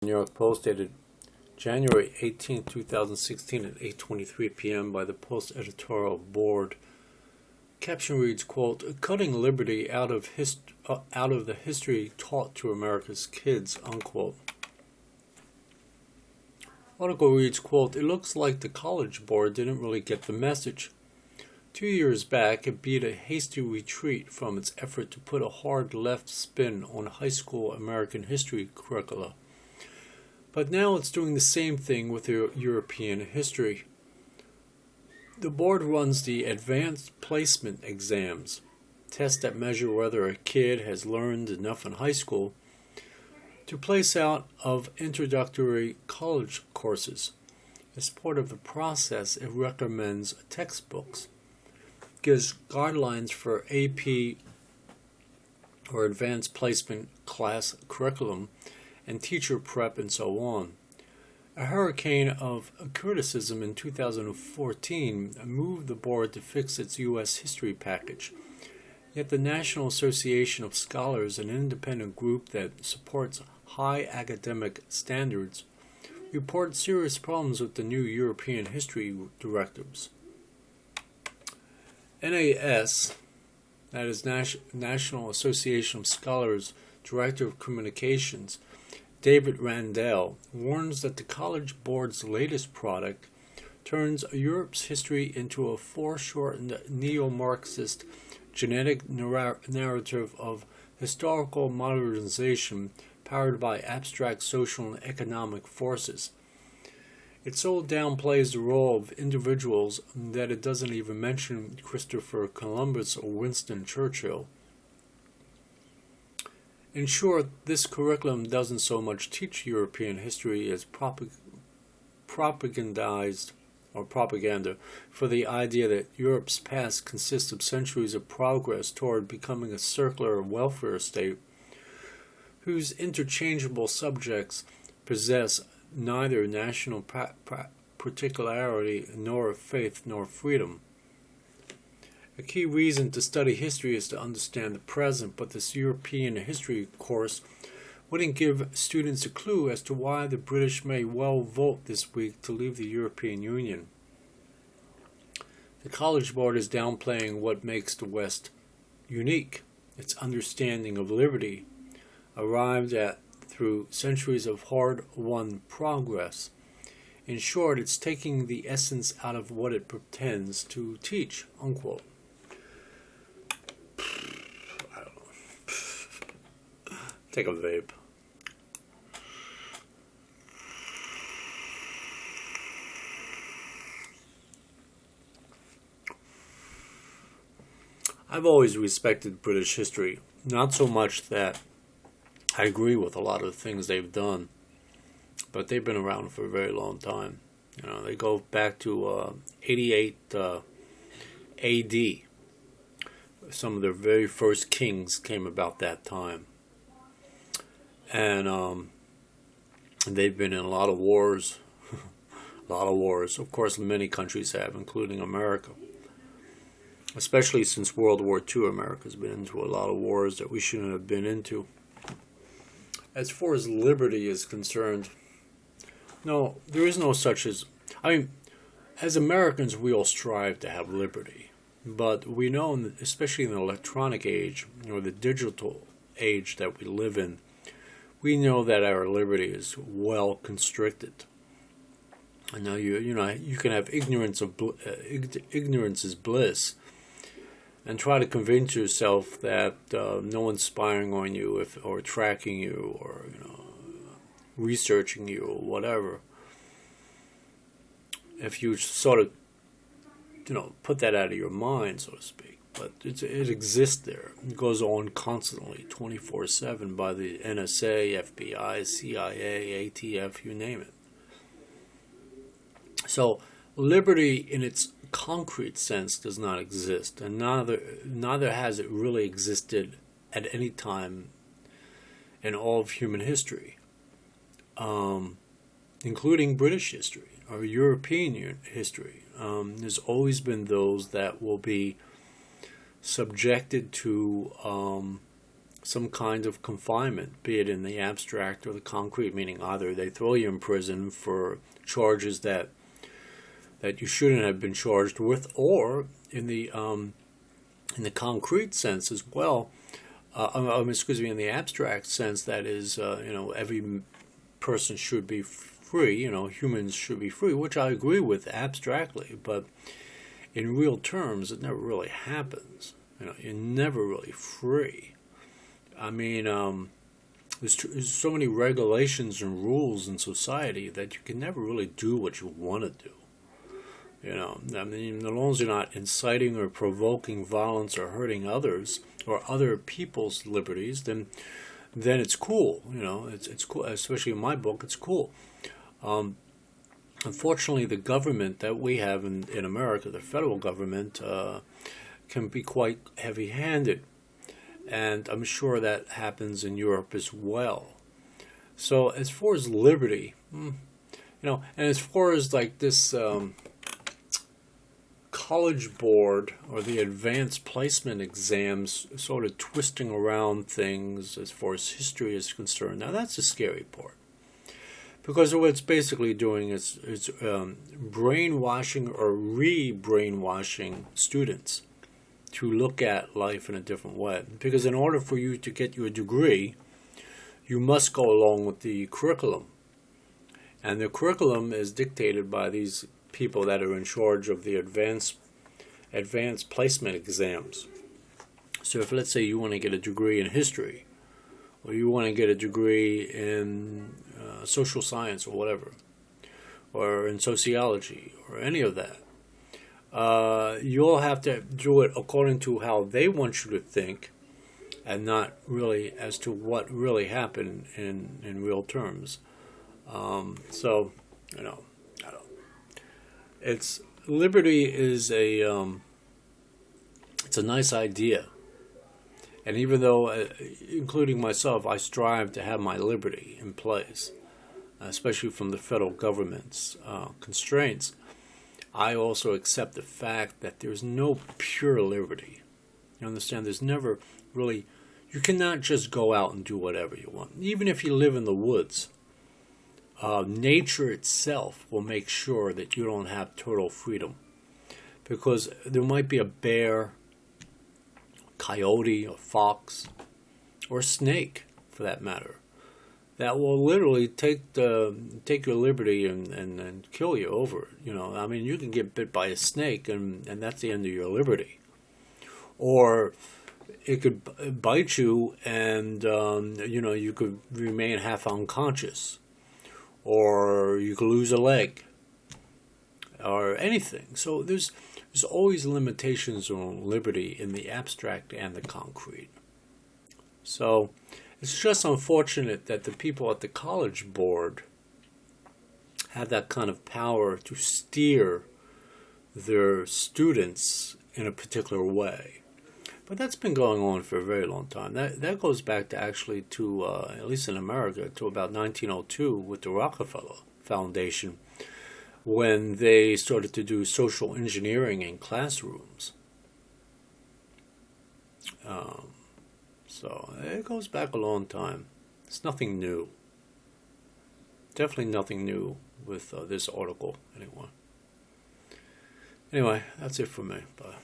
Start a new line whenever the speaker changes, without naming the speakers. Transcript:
New York Post dated January 18, 2016 at 8:23 p.m. by the Post editorial board. Caption reads, quote, "Cutting liberty out of the history taught to America's kids," unquote. Article reads, quote, "It looks like the College Board didn't really get the message. 2 years back, it beat a hasty retreat from its effort to put a hard left spin on high school American history curricula. But now it's doing the same thing with European history. The board runs the advanced placement exams, tests that measure whether a kid has learned enough in high school to place out of introductory college courses. As part of the process, it recommends textbooks, gives guidelines for AP or advanced placement class curriculum, and teacher prep, and so on. A hurricane of criticism in 2014 moved the board to fix its U.S. history package. Yet the National Association of Scholars, an independent group that supports high academic standards, reports serious problems with the new European history directives. NAS, that is National Association of Scholars Director of Communications, David Randall, warns that the College Board's latest product turns Europe's history into a foreshortened neo-Marxist genetic narrative of historical modernization powered by abstract social and economic forces. It so downplays the role of individuals that it doesn't even mention Christopher Columbus or Winston Churchill. In short, this curriculum doesn't so much teach European history as propaganda for the idea that Europe's past consists of centuries of progress toward becoming a circular welfare state whose interchangeable subjects possess neither national particularity nor faith nor freedom. A key reason to study history is to understand the present, but this European history course wouldn't give students a clue as to why the British may well vote this week to leave the European Union. The College Board is downplaying what makes the West unique, its understanding of liberty, arrived at through centuries of hard-won progress. In short, it's taking the essence out of what it pretends to teach, unquote. Take a vape. I've always respected British history, not so much that I agree with a lot of the things they've done, but they've been around for a very long time. You know, they go back to 88 AD. Some of their very first kings came about that time. And they've been in a lot of wars, a lot of wars. Of course, many countries have, including America. Especially since World War II, America's been into a lot of wars that we shouldn't have been into. As far as liberty is concerned, no, there is no such as... as Americans, we all strive to have liberty. But we know, especially in the electronic age, or the digital age that we live in, we know that our liberty is well constricted. And now you can have ignorance is bliss, and try to convince yourself that no one's spying on you or tracking you or researching you or whatever. If you sort of put that out of your mind, so to speak. But it exists there. It goes on constantly, 24/7 by the NSA, FBI, CIA, ATF, you name it. So liberty in its concrete sense does not exist, and neither has it really existed at any time in all of human history, including British history or European history. There's always been those that will be subjected to some kind of confinement, be it in the abstract or the concrete, meaning either they throw you in prison for charges that you shouldn't have been charged with, or in the concrete sense as well. Excuse me, in the abstract sense, that is, every person should be free. Humans should be free, which I agree with abstractly, but in real terms, it never really happens. You're never really free. I mean, there's so many regulations and rules in society that you can never really do what you want to do. I mean, as long as you're not inciting or provoking violence or hurting others or other people's liberties, then it's cool. It's cool. Especially in my book, it's cool. Unfortunately, the government that we have in America, the federal government, can be quite heavy-handed. And I'm sure that happens in Europe as well. So as far as liberty, and as far as like this college board or the advanced placement exams sort of twisting around things as far as history is concerned, now that's the scary part. Because what it's basically doing is brainwashing or re-brainwashing students to look at life in a different way. Because in order for you to get your degree, you must go along with the curriculum. And the curriculum is dictated by these people that are in charge of the advanced placement exams. So if, let's say, you want to get a degree in history, or you want to get a degree in social science or whatever, or in sociology or any of that, you'll have to do it according to how they want you to think, and not really as to what really happened in real terms. So, I don't. It's liberty is it's a nice idea, and even though, including myself, I strive to have my liberty in place, especially from the federal government's constraints, I also accept the fact that there's no pure liberty. You understand? There's never really, you cannot just go out and do whatever you want. Even if you live in the woods, nature itself will make sure that you don't have total freedom. Because there might be a bear, coyote, or fox, or a snake, for that matter, that will literally take your liberty and kill you over it. I mean, you can get bit by a snake, and that's the end of your liberty. Or it could bite you, and you could remain half unconscious, or you could lose a leg, or anything. So there's always limitations on liberty in the abstract and the concrete. So it's just unfortunate that the people at the college board have that kind of power to steer their students in a particular way. But that's been going on for a very long time. That goes back to actually to, at least in America, to about 1902 with the Rockefeller Foundation, when they started to do social engineering in classrooms. So it goes back a long time. It's nothing new. Definitely nothing new with this article, anyway. Anyway, that's it for me. Bye.